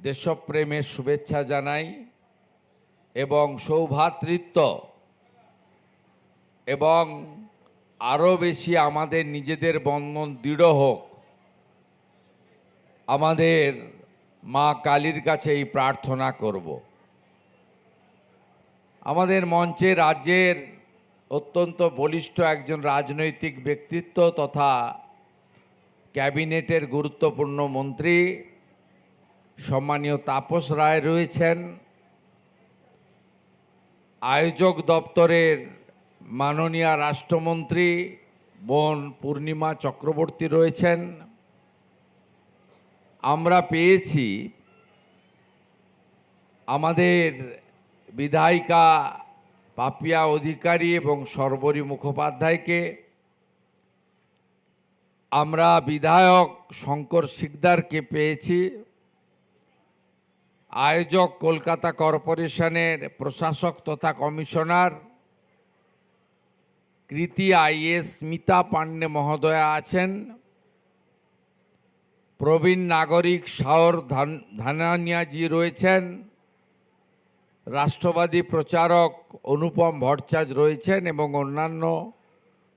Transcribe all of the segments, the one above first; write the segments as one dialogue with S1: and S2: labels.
S1: দেশপ্রেমের শুভেচ্ছা জানাই এবং সৌভ্রাতৃত্ব এবং আরও বেশি আমাদের নিজেদের বন্ধন দৃঢ় হোক, আমাদের মা কালীর কাছে এই প্রার্থনা করব। আমাদের মঞ্চে রাজ্যের অত্যন্ত বলিষ্ঠ একজন রাজনৈতিক ব্যক্তিত্ব তথা ক্যাবিনেটের গুরুত্বপূর্ণ মন্ত্রী সম্মানীয় তাপস রায় রয়েছেন, আয়োজক দপ্তরের মাননীয় রাষ্ট্রমন্ত্রী বোন পূর্ণিমা চক্রবর্তী রয়েছেন। আমরা পেয়েছি আমাদের বিধায়িকা পাপিয়া অধিকারী এবং শর্বরী মুখোপাধ্যায়কে, আমরা বিধায়ক শঙ্কর শিকদারকে পেয়েছি, আয়োজক কলকাতা কর্পোরেশনের প্রশাসক তথা কমিশনার কৃতি আইএস স্মিতা পান্ডে মহোদয়া আছেন, প্রবীণ নাগরিক শাওর ধানানিয়াজি রয়েছেন, রাষ্ট্রবাদী প্রচারক অনুপম ভট্টাচার্য রয়েছেন এবং অন্যান্য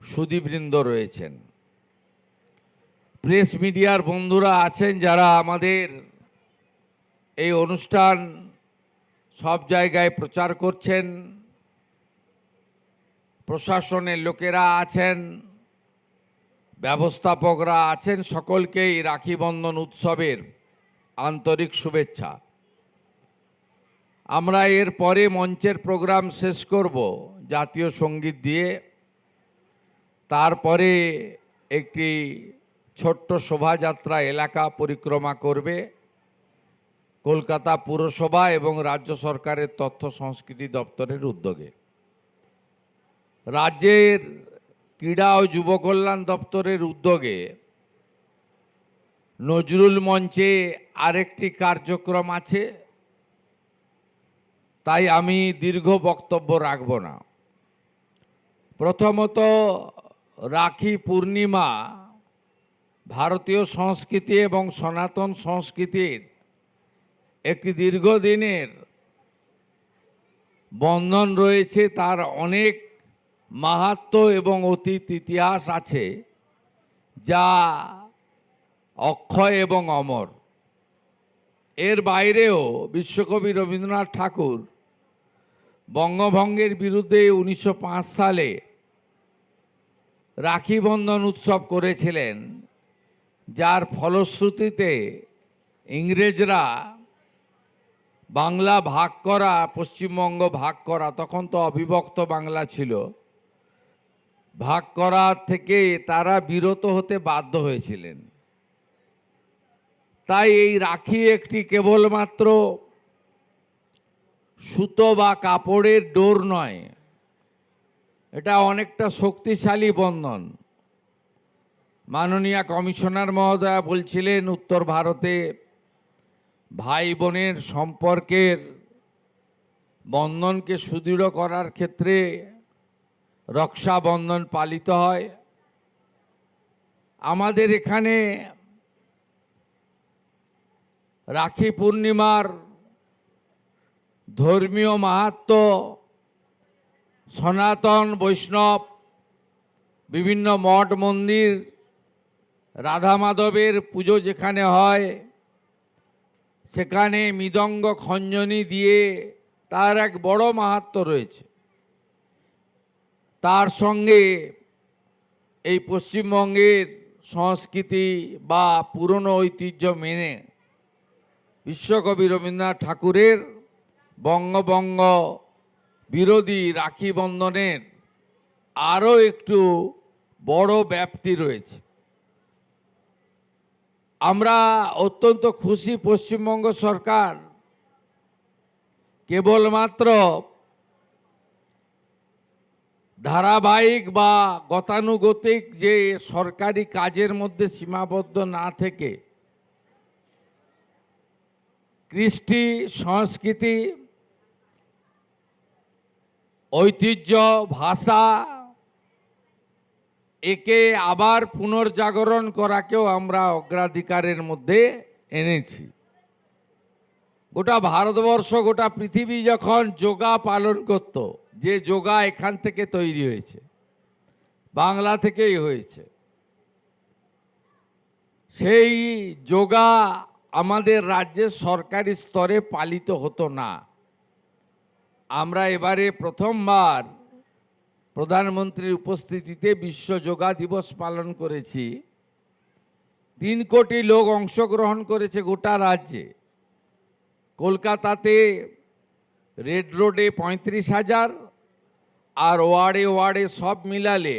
S1: সুধীবৃন্দ রয়েছেন। প্রেস মিডিয়ার বন্ধুরা আছেন যারা আমাদের এই অনুষ্ঠান সব জায়গায় প্রচার করছেন, প্রশাসনের লোকেরা আছেন, ব্যবস্থাপকরা আছেন, সকলকেই রাখি বন্ধন উৎসবের আন্তরিক শুভেচ্ছা। আমরা এর পরে মঞ্চের প্রোগ্রাম শেষ করব জাতীয় সঙ্গীত দিয়ে, তারপরে একটি ছোট্ট শোভাযাত্রা এলাকা পরিক্রমা করবে কলকাতা পুরসভা এবং রাজ্য সরকারের তথ্য সংস্কৃতি দপ্তরের উদ্যোগে। রাজ্যের ক্রীড়া ও যুব কল্যাণ দপ্তরের উদ্যোগে নজরুল মঞ্চে আরেকটি কার্যক্রম আছে, তাই আমি দীর্ঘ বক্তব্য রাখব না। প্রথমত, রাখি পূর্ণিমা ভারতীয় সংস্কৃতি এবং সনাতন সংস্কৃতির একটি দীর্ঘদিনের বন্ধন রয়েছে, তার অনেক মাহাত্ম্য এবং অতীত ইতিহাস আছে যা অক্ষয় এবং অমর। এর বাইরেও বিশ্বকবি রবীন্দ্রনাথ ঠাকুর বঙ্গভঙ্গের বিরুদ্ধে 1905 সালে রাখি বন্ধন উৎসব করেছিলেন, যার ফলশ্রুতিতে ইংরেজরা বাংলা ভাগ করা, পশ্চিমবঙ্গ ভাগ করা, তখন তো অবিভক্ত বাংলা ছিল, ভাগ করা থেকে তারা বিরত হতে বাধ্য হয়েছিলেন। তাই এই রাখি একটি কেবলমাত্র সুতো বা কাপড়ের ডোর নয়, এটা অনেকটা শক্তিশালী বন্ধন। মাননীয় কমিশনার মহোদয়া বলছিলেন, উত্তর ভারতে ভাই বোনের সম্পর্কের বন্ধনকে সুদৃঢ় করার ক্ষেত্রে রক্ষাবন্ধন পালিত হয়। আমাদের এখানে রাখি পূর্ণিমার ধর্মীয় মাহাত্ম্য, সনাতন বৈষ্ণব বিভিন্ন মঠ মন্দির, রাধা মাধবের পুজো যেখানে হয় সেখানে মৃদঙ্গ খঞ্জনি দিয়ে তার এক বড় মাহাত্ম্য রয়েছে। তার সঙ্গে এই পশ্চিমবঙ্গের সংস্কৃতি বা পুরনো ঐতিহ্য মেনে বিশ্বকবি রবীন্দ্রনাথ ঠাকুরের বঙ্গভঙ্গ বিরোধী রাখি বন্ধনের আরও একটু বড় ব্যাপ্তি রয়েছে। আমরা অত্যন্ত খুশি, পশ্চিমবঙ্গ সরকার কেবলমাত্র ধারাবাহিক বা গতানুগতিক যে সরকারি কাজের মধ্যে সীমাবদ্ধ না থেকে কৃষ্টি, সংস্কৃতি, ঐতিহ্য, ভাষা একে আবার পুনর্জাগরণ করাকেও আমরা অগ্রাধিকারের মধ্যে এনেছি। গোটা ভারতবর্ষ গোটা পৃথিবী যখন যোগা পালন করত, যে যোগা এখান থেকে তৈরি হয়েছে, বাংলা থেকেই হয়েছে, সেই যোগা আমাদের রাজ্যের সরকারি স্তরে পালিত হতো না। আমরা এবারে প্রথমবার প্রধানমন্ত্রীর উপস্থিতিতে বিশ্ব যোগা দিবস পালন করেছি। 3 কোটি লোক অংশগ্রহণ করেছে গোটা রাজ্যে। কলকাতাতে রেড রোডে 35,000 আর ওয়ার্ডে ওয়ার্ডে সব মিলালে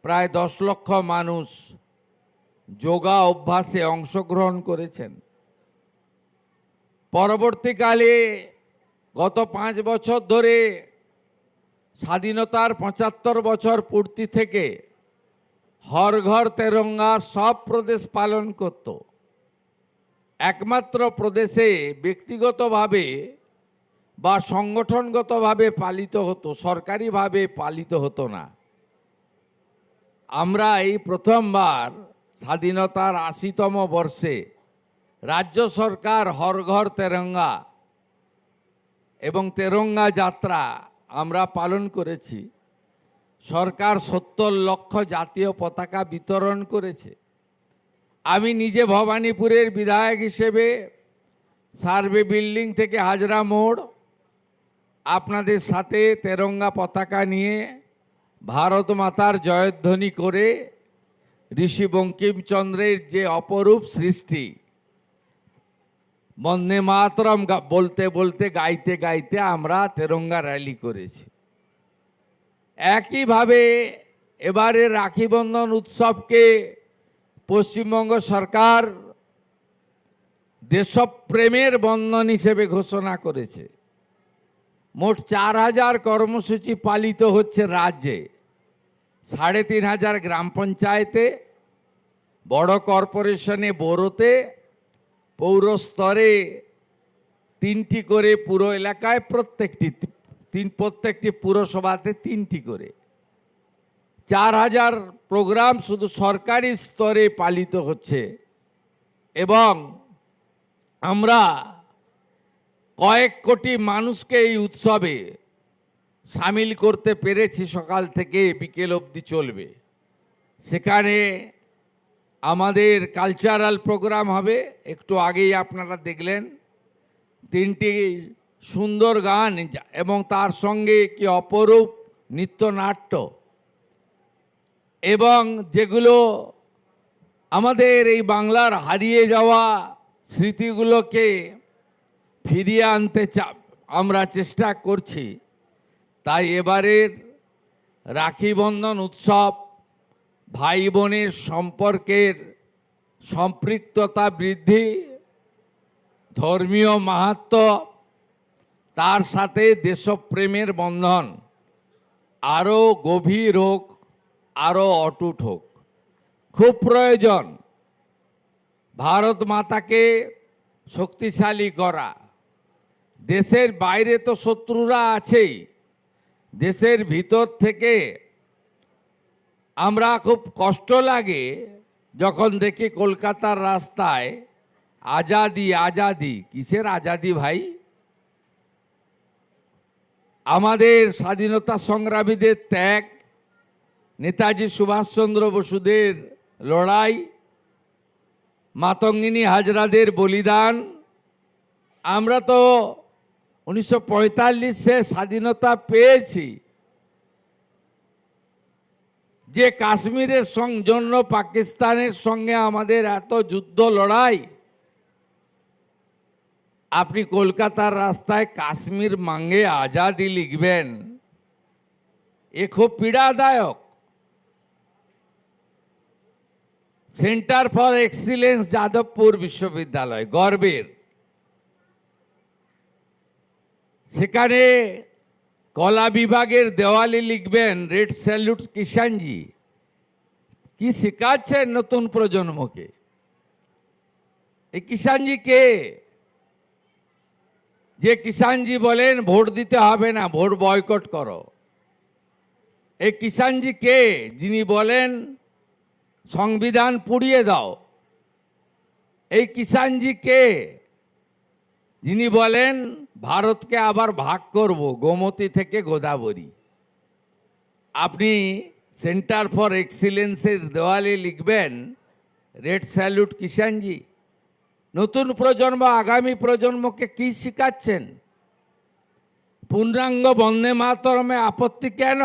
S1: প্রায় 10 লক্ষ মানুষ যোগা অভ্যাসে অংশগ্রহণ করেছেন। পরবর্তীকালে গত 5 বছর ধরে স্বাধীনতার 75 বছর পূর্তি থেকে হর ঘর তেরঙ্গা সব প্রদেশ পালন করত। একমাত্র প্রদেশে ব্যক্তিগতভাবে বা সংগঠনগতভাবে পালিত হতো, সরকারিভাবে পালিত হতো না। আমরা এই প্রথমবার স্বাধীনতার 80তম বর্ষে রাজ্য সরকার হর ঘর তেরঙ্গা এবং তেরঙ্গা যাত্রা আমরা পালন করেছি। সরকার 70 লক্ষ জাতীয় পতাকা বিতরণ করেছে। আমি নিজে ভবানীপুরের বিধায়ক হিসেবে সার্ভে বিল্ডিং থেকে হাজরা মোড় আপনাদের সাথে তেরঙ্গা পতাকা নিয়ে ভারত মাতার জয়ধ্বনি করে ঋষি বঙ্কিমচন্দ্রের যে অপরূপ সৃষ্টি বন্দে মাতরম বলতে বলতে গাইতে গাইতে আমরা তেরঙ্গা র্যালি করেছি। একইভাবে এবারে রাখি বন্ধন উৎসবকে পশ্চিমবঙ্গ সরকার দেশপ্রেমের বন্ধন হিসেবে ঘোষণা করেছে। মোট 4,000 কর্মসূচি পালিত হচ্ছে রাজ্যে। 3,500 গ্রাম পঞ্চায়েতে, বড় কর্পোরেশনে, বড়োতে, পৌর স্তরে 3টি করে, পুরো এলাকায় প্রত্যেকটি পুরসভাতে 3টি করে। 4,000 প্রোগ্রাম শুধু সরকারি স্তরে পালিত হচ্ছে এবং আমরা কয়েক কোটি মানুষকে এই উৎসবে সামিল করতে পেরেছি। সকাল থেকে বিকেল অবধি চলবে। সেখানে আমাদের কালচারাল প্রোগ্রাম হবে। একটু আগেই আপনারা দেখলেন 3টি সুন্দর গান এবং তার সঙ্গে কি অপরূপ নৃত্যনাট্য, এবং যেগুলো আমাদের এই বাংলার হারিয়ে যাওয়া স্মৃতিগুলোকে ফিরিয়ে আনতে আমরা চেষ্টা করছি। তাই এবারের রাখি বন্ধন উৎসব ভাই বোনের সম্পর্কের সম্পৃক্ততা বৃদ্ধি, ধর্মীয় মাহাত্ম্য, তার সাথে দেশপ্রেমের বন্ধন আরও গভীর হোক, আরও অটুট হোক। খুব প্রয়োজন ভারত মাতাকে শক্তিশালী করা। দেশের বাইরে তো শত্রুরা আছেই, দেশের ভিতর থেকে আমরা খুব কষ্ট লাগে যখন দেখি কলকাতার রাস্তায় আজাদি আজাদি। কিসের আজাদি ভাই? আমাদের স্বাধীনতা সংগ্রামীদের ত্যাগ, নেতাজি সুভাষচন্দ্র বসুদের লড়াই, মাতঙ্গিনী হাজরাদের বলিদান। আমরা তো 1945-এ স্বাধীনতা পেয়েছি। যে কাশ্মীরের জন্য পাকিস্তানের সঙ্গে আমাদের এত যুদ্ধ লড়াই, আপনি কলকাতার রাস্তায় কাশ্মীর মাঙ্গে আজাদি লিখবেন, এ খুব পীড়াদায়ক। সেন্টার ফর এক্সিলেন্স যাদবপুর বিশ্ববিদ্যালয় গর্বের, সেখানে কলা বিভাগের দেওয়ালে লিখবেন রেড স্যালুট কিষাণজি। কি শেখাচ্ছেন নতুন প্রজন্মকে? এই কিষাণজি কে? যে কিষাণজি বলেন ভোট দিতে হবে না, ভোট বয়কট করো। এই কিষাণজি কে যিনি বলেন সংবিধান পুড়িয়ে দাও? এই কিষাণজি কে যিনি বলেন ভারতকে আবার ভাগ করব গোমতী থেকে গোদাবরী। আপনি সেন্টার ফর এক্সিলেন্সের দেওয়ালে লিখবেন রেড স্যালুট কিষাণজি। নতুন প্রজন্ম আগামী প্রজন্মকে কি শিখাচ্ছেন? পূর্ণাঙ্গ বন্দে মাতরমে আপত্তি কেন?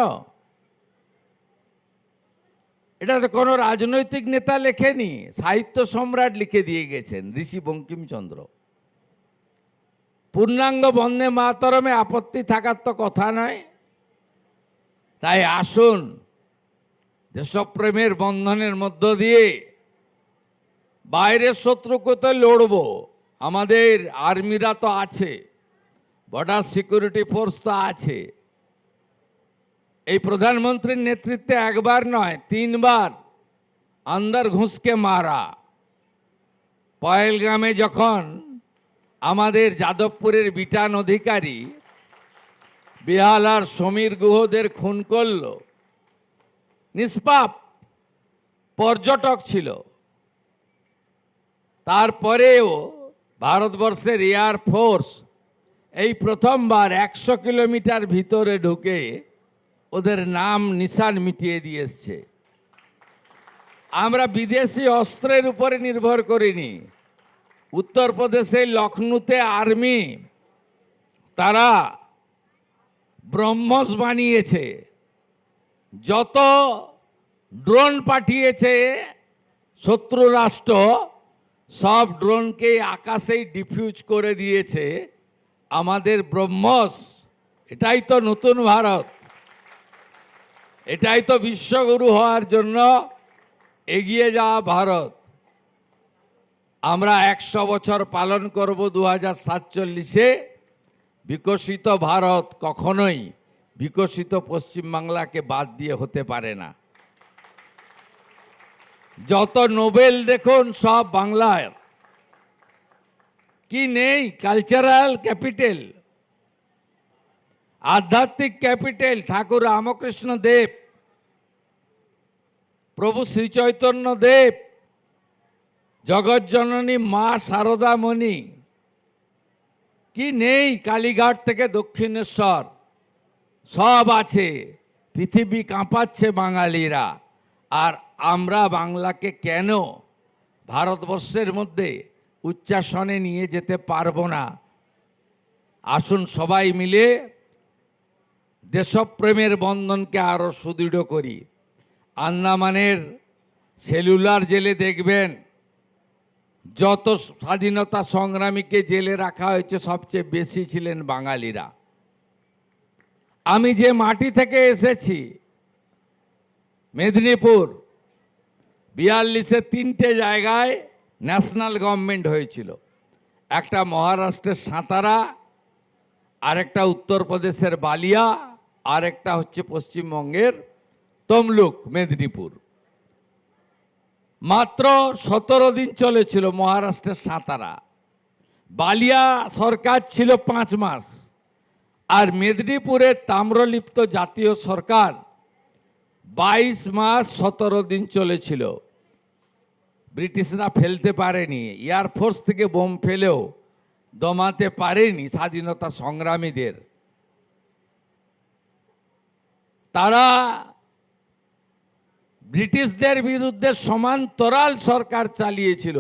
S1: এটা তো কোনো রাজনৈতিক নেতা লেখেনি, সাহিত্য সম্রাট লিখে দিয়ে গেছেন ঋষি বঙ্কিমচন্দ্র। পূর্ণাঙ্গ বন্দে মাতরমে আপত্তি থাকার তো কথা নয়। তাই আসুন দেশপ্রেমের বন্ধনের মধ্য দিয়ে বাইরের শত্রুকে তো লড়ব, আমাদের আর্মিরা তো আছে, বর্ডার সিকিউরিটি ফোর্স তো আছে। এই প্রধানমন্ত্রীর নেতৃত্বে একবার নয় 3 বার আন্দার ঘুষকে মারা। পহেলগামে যখন আমাদের যাদবপুরের বিটান অধিকারী বেহালার সমীর গুহদের খুন করল, নিষ্পাপ পর্যটক ছিল, তারপরেও ভারতবর্ষের এয়ার ফোর্স এই প্রথমবার 100 কিলোমিটার ভিতরে ঢুকে ওদের নাম নিশান মিটিয়ে দিয়ে এসছে। আমরা বিদেশি অস্ত্রের উপরে নির্ভর করিনি। উত্তরপ্রদেশে লখনৌতে আর্মি তারা ব্রহ্মস বানিয়েছে, যত ড্রোন পাঠিয়েছে শত্রু রাষ্ট্র সব ড্রোনকে আকাশেই ডিফিউজ করে দিয়েছে আমাদের ব্রহ্মস। এটাই তো নতুন ভারত, এটাই তো বিশ্বগুরু হওয়ার জন্য এগিয়ে যাওয়া ভারত। আমরা 100 বছর পালন করব 2047-এ। বিকশিত ভারত কখনোই বিকশিত পশ্চিমবাংলাকে বাদ দিয়ে হতে পারে না। যত নোবেল দেখুন সব বাংলায়। কি নেই? কালচারাল ক্যাপিটাল, আধ্যাত্মিক ক্যাপিটাল। ঠাকুর রামকৃষ্ণ দেব, প্রভু শ্রী চৈতন্য দেব, জগৎজননী মা সারদা মণি, কি নেই? কালীঘাট থেকে দক্ষিণেশ্বর সব আছে। পৃথিবী কাঁপাচ্ছে বাঙালিরা। আর আমরা বাংলাকে কেন ভারতবর্ষের মধ্যে উচ্চাসনে নিয়ে যেতে পারবো না? আসুন সবাই মিলে দেশপ্রেমের বন্ধনকে আরো সুদৃঢ় করি। আন্দামানের সেলুলার জেলে দেখবেন যত স্বাধীনতা সংগ্রামীকে জেলে রাখা হয়েছে সবচেয়ে বেশি ছিলেন বাঙালিরা। আমি যে মাটি থেকে এসেছি মেদিনীপুর, 42-এ 3টে জায়গায় ন্যাশনাল গভর্নমেন্ট হয়েছিল। একটা মহারাষ্ট্রের সাঁতারা, আরেকটা উত্তরপ্রদেশের বালিয়া, আরেকটা হচ্ছে পশ্চিমবঙ্গের তমলুক মেদিনীপুর। মাত্র 17 দিন চলেছিল মহারাষ্ট্রের সাঁতারা। বালিয়া সরকার ছিল 5 মাস। আর মেদিনীপুরের তাম্রলিপ্ত জাতীয় সরকার 22 মাস 17 দিন চলেছিল। ব্রিটিশরা ফেলতে পারেনি, এয়ারফোর্স থেকে বোম ফেলেও দমাতে পারেনি স্বাধীনতা সংগ্রামীদের। তারা ব্রিটিশদের বিরুদ্ধে সমান্তরাল সরকার চালিয়েছিল।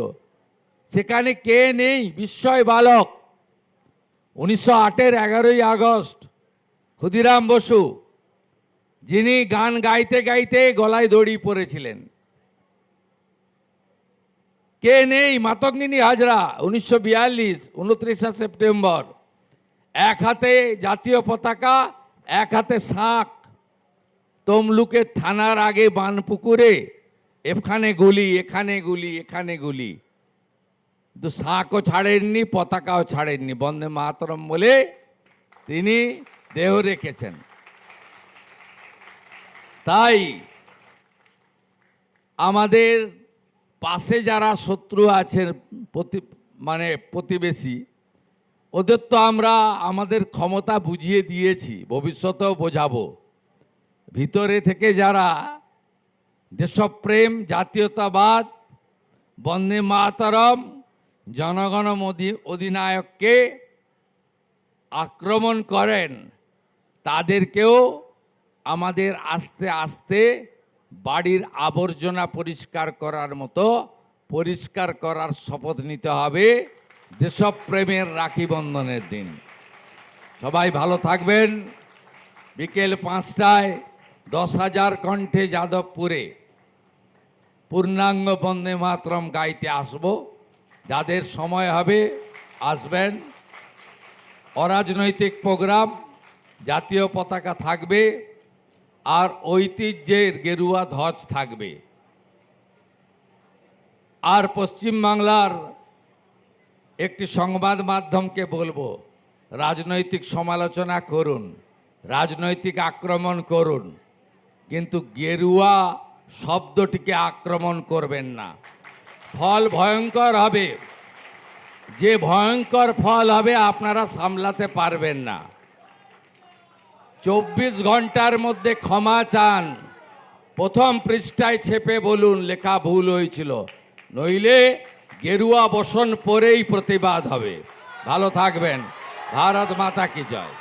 S1: সেখানে কে নেই? বিস্ময় বালক 1908-এর 11ই আগস্ট ক্ষুদিরাম বসু, যিনি গান গাইতে গাইতে গলায় দড়ি পড়েছিলেন। কে নেই? মাতঙ্গিনী হাজরা 1942 29 সেপ্টেম্বর, এক হাতে জাতীয় পতাকা, এক হাতে শাঁখ। তমলুকের থানার আগে বানপুকুরে এখানে গুলি, এখানে গুলি, এখানে গুলি। কিন্তু শাঁখও ছাড়েননি, পতাকাও ছাড়েননি। বন্দে মাতরম বলে তিনি দেহ রেখেছেন। তাই আমাদের পাশে যারা শত্রু আছেন, প্রতিবেশী, ওদের তো আমরা আমাদের ক্ষমতা বুঝিয়ে দিয়েছি, ভবিষ্যতেও বোঝাবো। ভিতরে থেকে যারা দেশপ্রেম, জাতীয়তাবাদ, বন্দে মাতরম, জনগণ অধিনায়ককে আক্রমণ করেন তাদেরকেও আমাদের আস্তে আস্তে বাড়ির আবর্জনা পরিষ্কার করার মতো পরিষ্কার করার শপথ নিতে হবে দেশপ্রেমের রাখি বন্ধনের দিন। সবাই ভালো থাকবেন। বিকেল 5টায় 10,000 কণ্ঠে যাদবপুরে পূর্ণাঙ্গ বন্দে মাতরম গাইতে আসব। যাদের সময় হবে আসবেন। অরাজনৈতিক প্রোগ্রাম, জাতীয় পতাকা থাকবে আর ঐতিহ্যের গেরুয়া ধ্বজ থাকবে। আর পশ্চিমবাংলার একটি সংবাদ মাধ্যমকে বলবো, রাজনৈতিক সমালোচনা করুন, রাজনৈতিক আক্রমণ করুন, কিন্তু গেরুয়া শব্দটিকে আক্রমণ করবেন না। ফল ভয়ঙ্কর হবে, যে ভয়ঙ্কর ফল হবে আপনারা সামলাতে পারবেন না। 24 ঘন্টার মধ্যে ক্ষমা চান, প্রথম পৃষ্ঠায় ছেপে বলুন লেখা ভুল হয়েছিল, নইলে গেরুয়া বসন পরেই প্রতিবাদ হবে। ভালো থাকবেন। ভারত মাতা কি জয়।